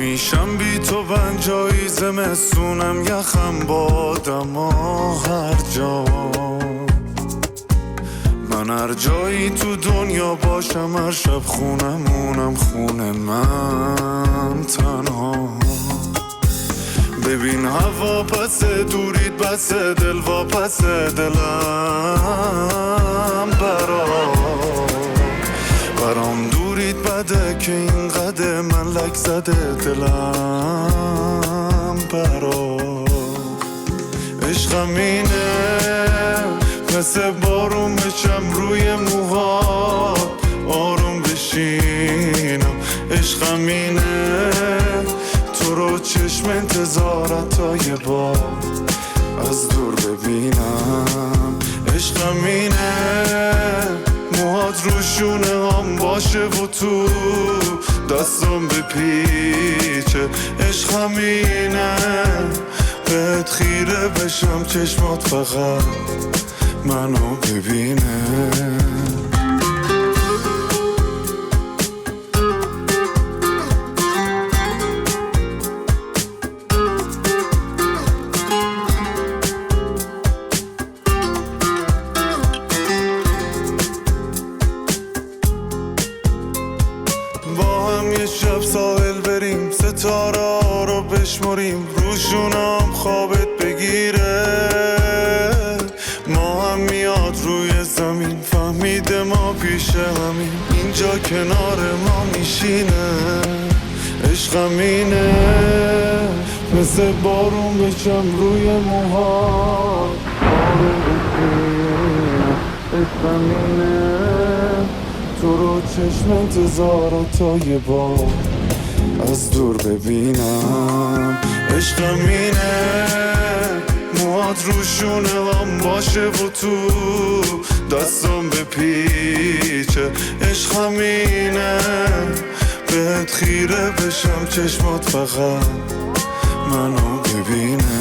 نمیشم بی تو بنجایی زمستونم یخم بادم هر جا من هر جایی تو دنیا باشم هر شب خونمونم خونه من تنها ببین هوا پس دورید بس دل و پس دلم برام دورید بده که اینقدر من لک زده دلم عشقم اینه مثل بارون بچم روی موها آروم بشینم عشقم اینه تو رو چشم انتظارت تا یه بار از دور ببینم عشقم اینه موهات رو شونه هم باشه و تو دستم بپیچه عشقم اینه بهت خیره بشم چشمات فقط منو ببینه با هم یه شب ساحل بریم ستاره ها رو بشمریم روشونم خوابت بگیره ما هم میاد روی زمین فهمیده ما پیش همین اینجا کنار ما میشینه عشقم اینه مثل بارون بچم روی موها آروم بشینه عشقم اینه تو رو چشم انتظارت تا یه بار از دور ببینم عشقم اینه موهات رو شونه هم باشه و تو دستم بپیچه عشقم اینه بهت خیره بشم چشمات فقط منو ببینه